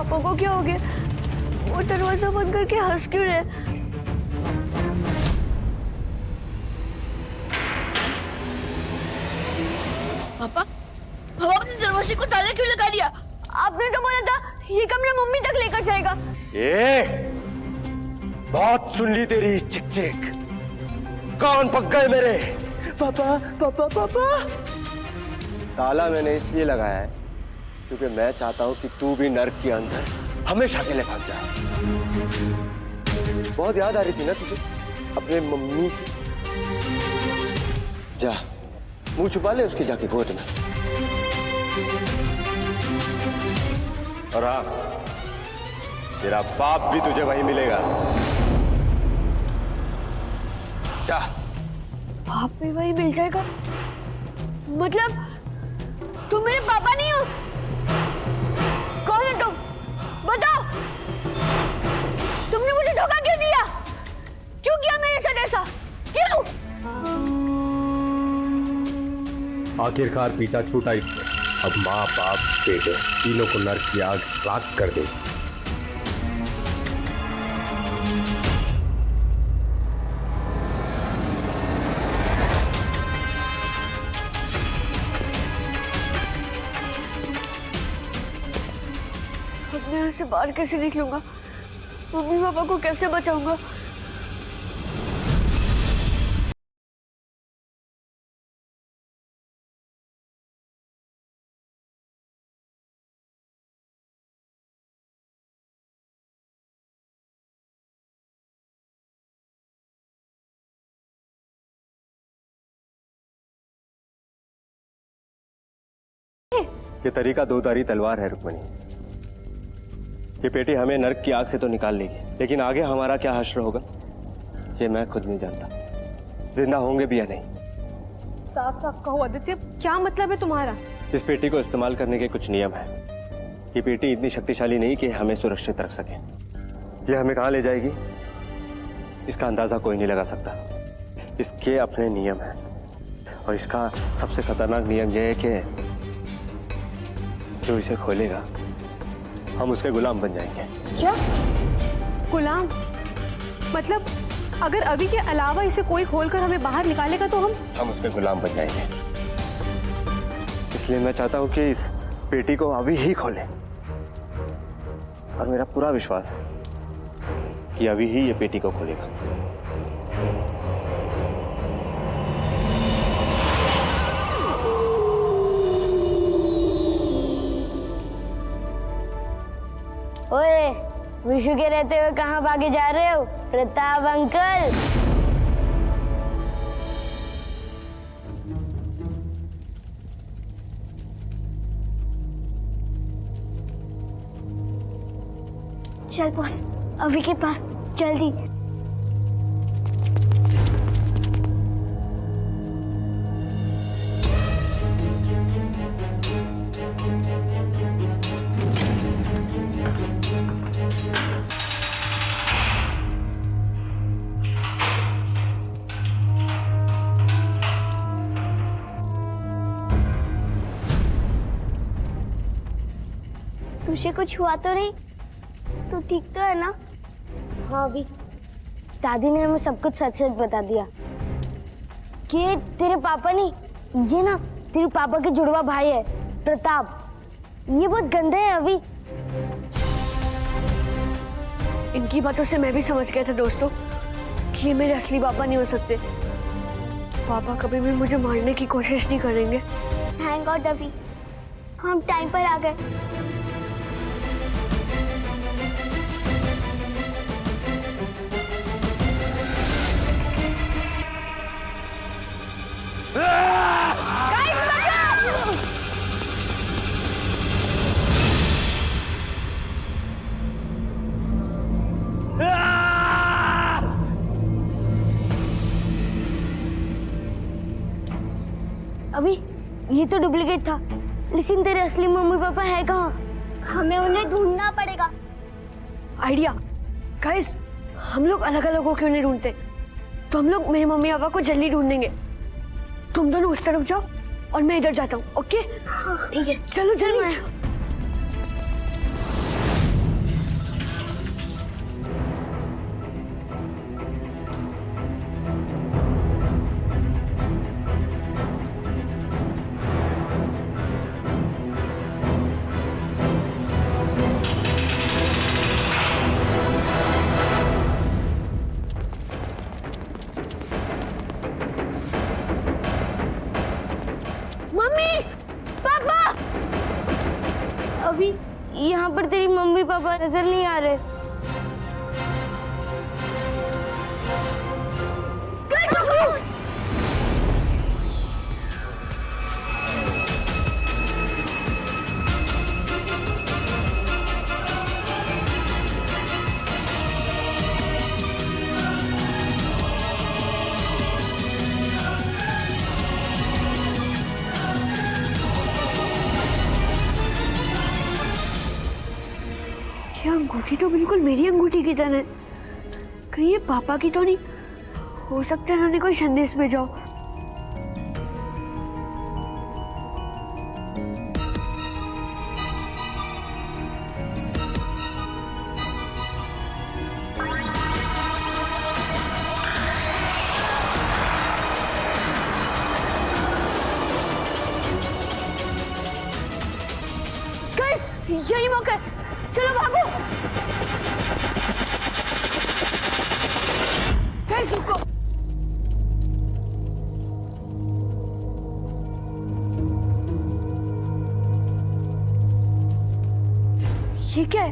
पापा को क्या हो गया? वो दरवाजा बंद करके हंस क्यों रहे? पापा, पापा अपने दरवाजे को ताला क्यों लगा दिया? आपने तो बोला था ये कमरा मम्मी तक लेकर जाएगा। बहुत सुन ली तेरी चिक चिक। कौन पक गए मेरे? पापा पापा पापा। ताला मैंने इसलिए लगाया है क्योंकि मैं चाहता हूं कि तू भी नर्क के अंदर हमेशा के लिए फंस जाए। बहुत याद आ रही थी ना तुझे अपने मम्मी की? जा मुंह छुपा ले उसकी जाके गोद में। और हाँ, तेरा बाप भी तुझे वहीं मिलेगा। जा। बाप भी वहीं मिल जाएगा? मतलब तुम मेरे पापा नहीं हो? कौन है तुम? बताओ। तुमने मुझे धोखा क्यों दिया? क्यों किया मेरे साथ ऐसा? क्यों? आखिरकार पिता छूटा इससे। अब माँ बाप बेटे तीनों को नर्क की आग राख कर दे। अब मैं यहाँ से बाहर कैसे निकलूंगा? मम्मी पापा को कैसे बचाऊंगा? ये तरीका दो धारी तलवार है रुक्मणी। ये पेटी हमें नर्क की आग से तो निकाल लेगी, लेकिन आगे हमारा क्या हश्र होगा ये मैं खुद नहीं जानता। जिंदा होंगे भी या नहीं। साफ साफ कहो आदित्य, क्या मतलब है तुम्हारा? इस पेटी को इस्तेमाल करने के कुछ नियम है। ये पेटी इतनी शक्तिशाली नहीं कि हमें सुरक्षित रख सके। ये हमें कहाँ ले जाएगी इसका अंदाजा कोई नहीं लगा सकता। इसके अपने नियम हैं और इसका सबसे खतरनाक नियम यह है कि जो इसे खोलेगा हम उसके गुलाम बन जाएंगे। क्या गुलाम? मतलब अगर अभी के अलावा इसे कोई खोलकर हमें बाहर निकालेगा तो हम उसके गुलाम बन जाएंगे। इसलिए मैं चाहता हूं कि इस पेटी को अभी ही खोलें। और मेरा पूरा विश्वास है कि अभी ही ये पेटी को खोलेगा। ओए, विशु के रहते हुए कहाँ भागे जा रहे हो? प्रताप अंकल। चल बॉस, अभी के पास जल्दी। तुझे कुछ हुआ तो नहीं? तू ठीक तो है ना? हाँ अभी दादी ने हमें सब कुछ सच सच बता दिया कि तेरे पापा नहीं, ये ना तेरे पापा के जुड़वा भाई है प्रताप। ये बहुत गंदे हैं अभी। इनकी बातों से मैं भी समझ गया था दोस्तों कि ये मेरे असली पापा नहीं हो सकते। पापा कभी भी मुझे मारने की कोशिश नहीं करेंगे। थैंक गॉड अभी हम टाइम पर आ गए। अभी ये तो डुप्लीकेट था, लेकिन तेरे असली मम्मी पापा है कहाँ? हमें उन्हें ढूंढना पड़ेगा। आइडिया गाइस, हम लोग अलग अलग होकर उन्हें ढूंढते, तो हम लोग मेरे मम्मी पापा को जल्दी ढूंढेंगे। तुम दोनों उस तरफ जाओ और मैं इधर जाता हूँ। ओके ठीक है, चलो जल्दी। नजर नहीं आ रहे। ये अंगूठी तो बिल्कुल मेरी अंगूठी की तरह है। कहीं ये पापा की तो नहीं? हो सकता है उन्होंने कोई संदेश भेजा हो। गाइस, यही मौका है, चलो भागो। गाइस रुको। ये क्या है?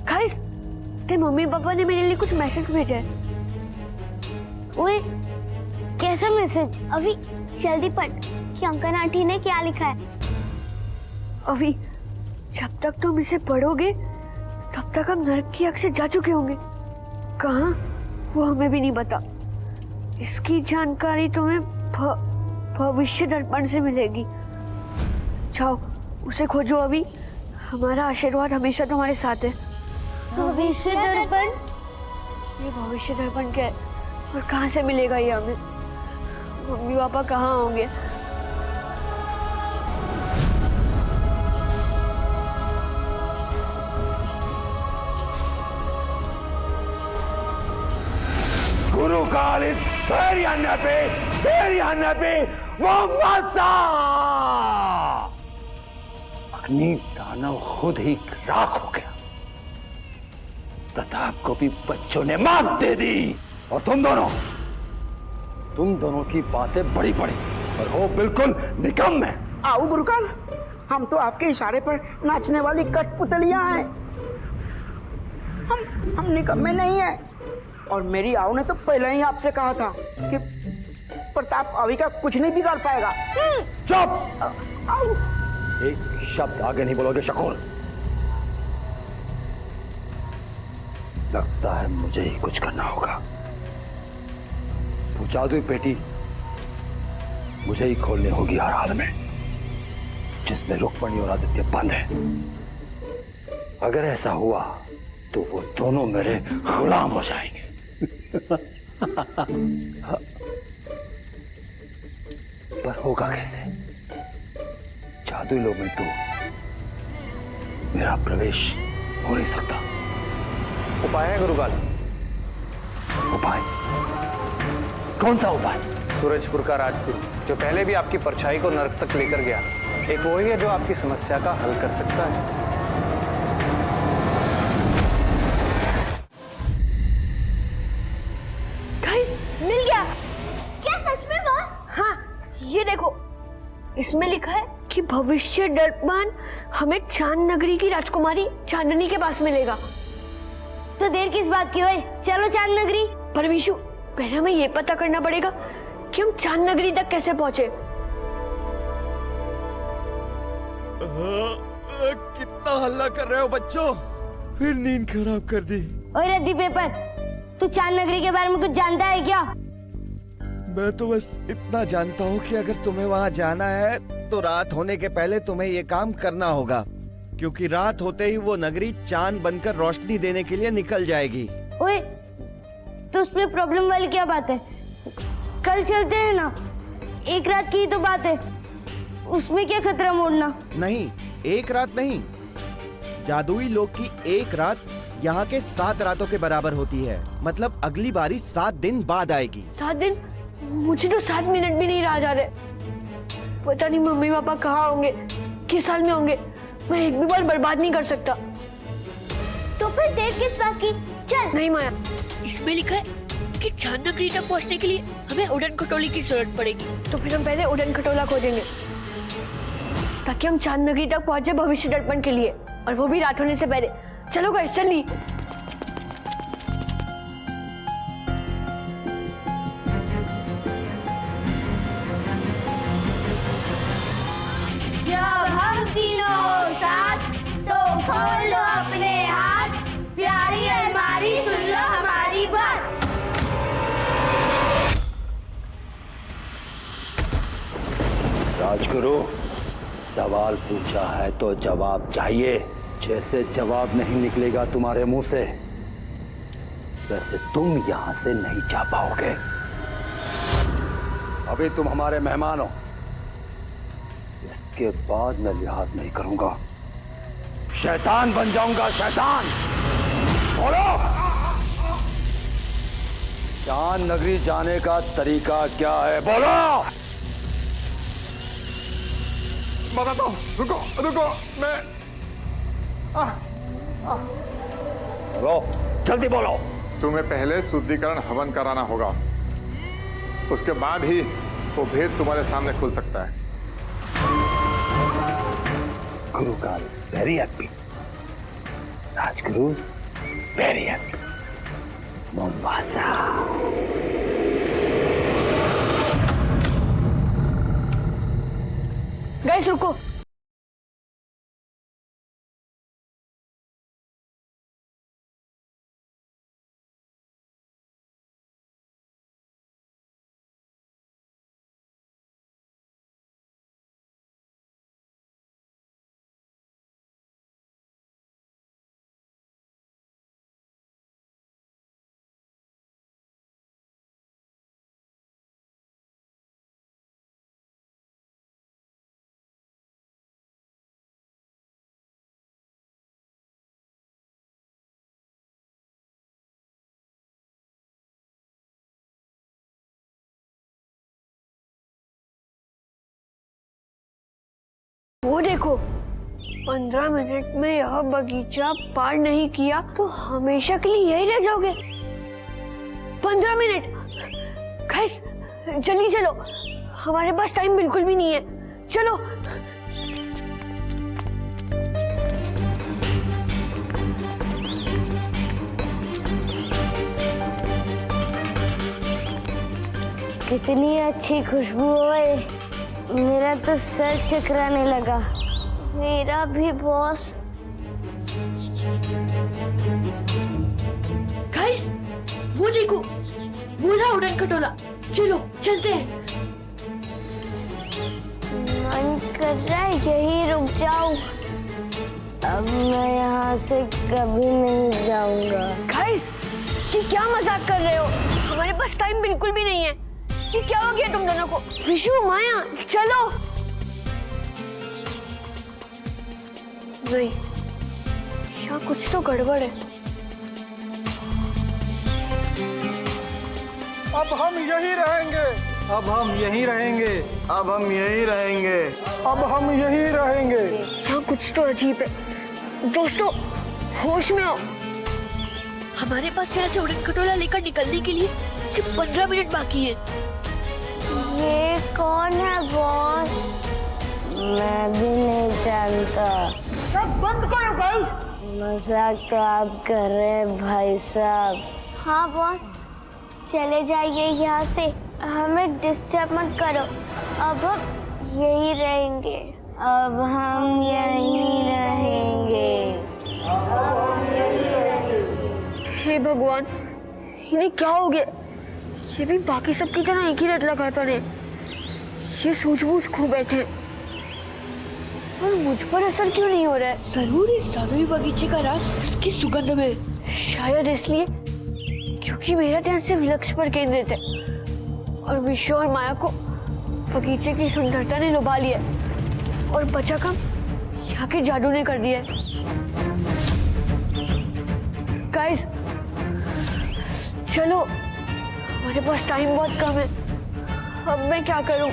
गाइस, तेरे मम्मी पापा ने मेरे लिए कुछ मैसेज भेजा है। ओए, कैसा मैसेज? अभी जल्दी पढ़ कि अंकल आंटी ने क्या लिखा है। अभी जब तक तुम इसे पढ़ोगे तब तक हम नरक की आग से जा चुके होंगे। कहाँ, वो हमें भी नहीं पता। इसकी जानकारी तुम्हें भविष्य दर्पण से मिलेगी। जाओ उसे खोजो अभी। हमारा आशीर्वाद हमेशा तुम्हारे साथ है। भविष्य दर्पण? ये भविष्य दर्पण क्या है और कहाँ से मिलेगा ये हमें? मम्मी पापा कहाँ होंगे? गुरु कालिद तेरी अन्य पे वो मसा अग्नि दानव खुद ही राख हो गया। प्रताप को भी बच्चों ने मात दे दी और तुम दोनों की बातें बड़ी बड़ी और हो बिल्कुल निकम्मे। आओ गुरुकाल, हम तो आपके इशारे पर नाचने वाली कठपुतलियां हैं। हम निकम्मे नहीं हैं। और मेरी आओ ने तो पहले ही आपसे कहा था कि प्रताप अभी का कुछ नहीं बिगाड़ पाएगा। चुप! आओ। एक शब्द आगे नहीं बोलोगे शकूर। लगता है मुझे ही कुछ करना होगा। वो जादुई पेटी मुझे ही खोलनी होगी हर हाल में, जिसमें रुक्मणी और आदित्य बंद है। अगर ऐसा हुआ तो वो दोनों मेरे गुलाम हो जाएंगे। पर होगा कैसे? जादुई लोग में तो मेरा प्रवेश हो नहीं सकता। उपाय है गुरुकाल। उपाय? कौन सा उपाय? सूरजपुर का राजपुर, जो पहले भी आपकी परछाई को नरक तक लेकर गया, एक वही है जो आपकी समस्या का हल कर सकता है। मिल गया क्या सच में बॉस? हाँ, ये देखो, इसमें लिखा है कि भविष्य दर्पण हमें चांद नगरी की राजकुमारी चांदनी के पास मिलेगा। तो देर किस बात की? ओए चलो चांद नगरी। पर विशु, पहले हमें ये पता करना पड़ेगा कि हम चांद नगरी तक कैसे पहुंचे। कितना हल्ला कर रहे हो बच्चों, फिर नींद खराब कर दी। ओए रद्दी पेपर, तू चांद नगरी के बारे में कुछ जानता है क्या? मैं तो बस इतना जानता हूँ कि अगर तुम्हें वहाँ जाना है तो रात होने के पहले तुम्हें ये काम करना होगा, क्योंकि रात होते ही वो नगरी चांद बनकर रोशनी देने के लिए निकल जाएगी। ओए, तो उसमें प्रॉब्लम वाली क्या बात है? कल चलते हैं ना, एक रात की ही तो बात है, उसमें क्या खतरा मोड़ना? नहीं, एक रात नहीं, जादुई लोक की एक रात यहाँ के 7 रातों के बराबर होती है। मतलब अगली बारी 7 दिन बाद आएगी। 7 दिन? मुझे तो 7 मिनट भी नहीं रहा जा रहे। पता नहीं मम्मी पापा कहाँ होंगे, किस हाल में होंगे। मैं एक भी बार बर्बाद नहीं कर सकता। तो फिर देर किस बात की? चल। नहीं माया, इसमें लिखा है कि चांद नगरी तक पहुंचने के लिए हमें उड़न खटोले की जरूरत पड़ेगी। तो फिर हम पहले उड़न खटोला खोजेंगे ताकि हम चांद नगरी तक पहुंचे भविष्य दर्पण के लिए, और वो भी रात होने से पहले। चलो गाइस चलिए। जब हम तीनों हो साथ तो खोल लो अपने हाथ, प्यारी अलमारी सुन लो हमारी बात। राजगुरु, सवाल पूछा है तो जवाब चाहिए। जैसे जवाब नहीं निकलेगा तुम्हारे मुंह से, वैसे तुम यहां से नहीं जा पाओगे। अभी तुम हमारे मेहमान हो, इसके बाद मैं लिहाज नहीं करूंगा। शैतान बन जाऊंगा, शैतान। बोलो, चांद नगरी जाने का तरीका क्या है? बोलो। बताता हूँ, रुको रुको, मैं बोलो, जल्दी बोलो। तुम्हें पहले शुद्धिकरण हवन कराना होगा, उसके बाद ही वो भेद तुम्हारे सामने खुल सकता है। गुरु का very happy, Rajguru very happy. Mombasa. Guys रुको। वो देखो, 15 मिनट में यह बगीचा पार नहीं किया तो हमेशा के लिए यही रह जाओगे। 15 मिनट। गाइस जल्दी चलो, हमारे पास टाइम बिल्कुल भी नहीं है। चलो। कितनी अच्छी खुशबू है, मेरा तो सर चकराने लगा। मेरा भी बॉस। गाइस वो देखो, वो रहा उड़न खटोला। चलो चलते हैं। मन कर रहा है यही रुक जाऊं। अब मैं यहाँ से कभी नहीं जाऊंगा। गाइस ये क्या मजाक कर रहे हो? हमारे पास टाइम बिल्कुल भी नहीं है। ये क्या हो गया तुम दोनों को? विशु, माया, चलो। नहीं, यहाँ कुछ तो गड़बड़ है। अब हम यही रहेंगे, अब हम यहीं रहेंगे, अब हम यहीं रहेंगे। अब हम यही रहेंगे। यहाँ कुछ तो अजीब है। दोस्तों होश में आओ। हमारे पास यहाँ से उड़न खटोला लेकर निकलने के लिए सिर्फ 15 मिनट बाकी है। ये कौन है बॉस? मैं भी नहीं जानता। सब बंद करो गाइस। मजाक तो आप कर रहे हैं भाई साहब। हाँ बॉस, चले जाइए यहाँ से, हमें डिस्टर्ब मत करो। अब हम यही रहेंगे। अब हम यहीं रहेंगे। हे भगवान, इन्हें क्या हो गया? ये भी बाकी सब की तरह एक ही रट लगाता रहे। ये सूझबूझ खो बैठे हैं। और मुझ पर असर क्यों नहीं हो रहा है? जरूर इस जादुई बगीचे का राज उसकी सुगंध में। शायद इसलिए क्योंकि मेरा ध्यान सिर्फ लक्ष्य पर केंद्रित है और विशु और माया को बगीचे की सुंदरता ने लुभा लिया और बचा काम यहाँ के जादू ने कर दिया है। गाइस चलो, हमारे पास टाइम बहुत कम है। अब मैं क्या करूं?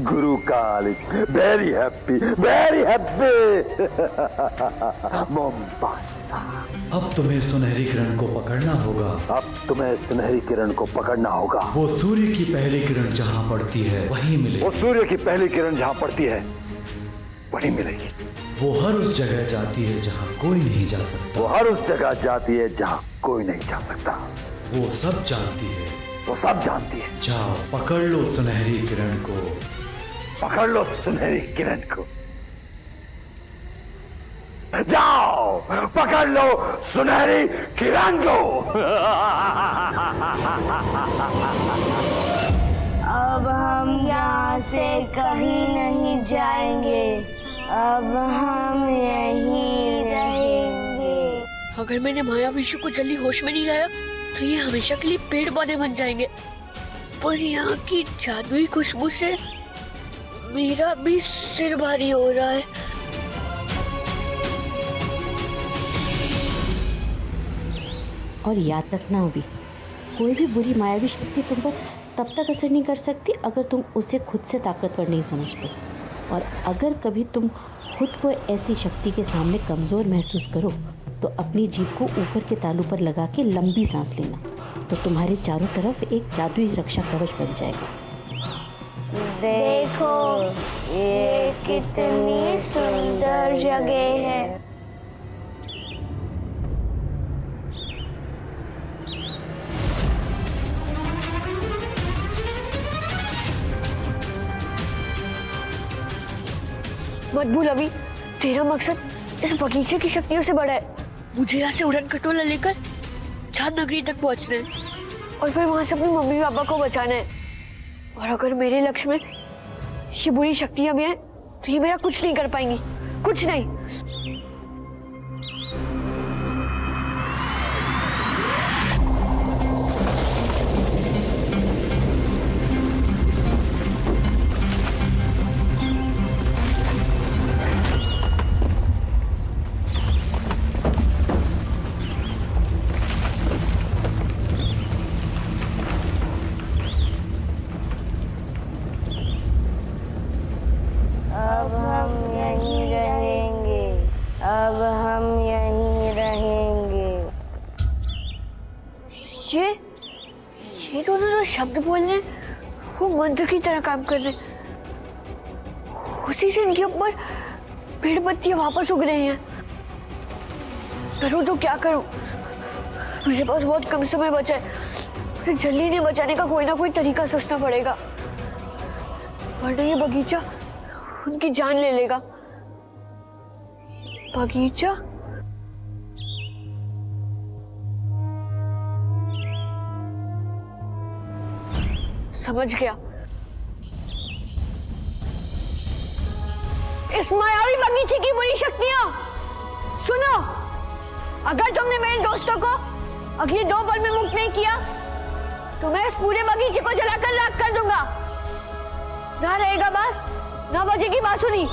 गुरु काल वेरी हैप्पी मोमबासा। अब तुम्हें सुनहरी किरण को पकड़ना होगा। अब तुम्हें सुनहरी किरण को पकड़ना होगा। वो सूर्य की पहली किरण जहाँ पड़ती है वहीं मिलेगी। वो सूर्य की पहली किरण जहाँ पड़ती है वहीं मिलेगी। वो हर उस जगह जाती है जहाँ कोई नहीं जा सकता। वो हर उस जगह जाती है जहाँ कोई नहीं जा सकता। वो सब जानती है। वो सब जानती है। जाओ पकड़ लो सुनहरी किरण को। पकड़ लो सुनहरी किरण को। जाओ पकड़ लो सुनहरी किरण को। अब हम यहाँ से कहीं नहीं जाएंगे। अब हम यहीं रहेंगे। अगर मैंने माया विशु को जल्दी होश में नहीं लाया तो ये हमेशा के लिए पेड़ पौधे बन जाएंगे। पर यहाँ की जादुई खुशबू से मेरा भी सिर भारी हो रहा है। और याद रखना अभी, कोई भी बुरी मायावी शक्ति तुम पर तब तक असर नहीं कर सकती अगर तुम उसे खुद से ताकतवर नहीं समझते। और अगर कभी तुम खुद को ऐसी शक्ति के सामने कमज़ोर महसूस करो तो अपनी जीभ को ऊपर के तालू पर लगा के लंबी सांस लेना, तो तुम्हारे चारों तरफ एक जादुई रक्षा कवच बन जाएगा। देखो ये कितनी सुंदर जगह है। मत भूल अभी, तेरा मकसद इस बगीचे की शक्तियों से बड़ा है। मुझे यहाँ से उड़न खटोला लेकर चांद नगरी तक पहुँचना है और फिर वहाँ से अपनी मम्मी पापा को बचाना है। और अगर मेरे लक्ष्य में ये बुरी शक्तियाँ भी हैं तो ये मेरा कुछ नहीं कर पाएंगी, कुछ नहीं। अब हम यहीं रहेंगे। अब हम यहीं रहेंगे। ये दोनों जो शब्द बोल रहे हैं वो मंत्र की तरह काम कर रहे हैं। उसी से इनके ऊपर पेड़ पत्तियां वापस उग रही हैं। करूँ तो क्या करूँ? मेरे पास बहुत कम समय बचा है। मुझे जल्दी इन्हें बचाने का कोई ना कोई तरीका सोचना पड़ेगा, वरना ये बगीचा उनकी जान ले लेगा। बगीचा? समझ गया। इस मायावी बगीचे की बुरी शक्तियां सुनो। अगर तुमने मेरे दोस्तों को अगले 2 पल में मुक्त नहीं किया तो मैं इस पूरे बगीचे को जलाकर राख कर दूंगा। ना रहेगा बांस, ना बजेगी बांसुरी।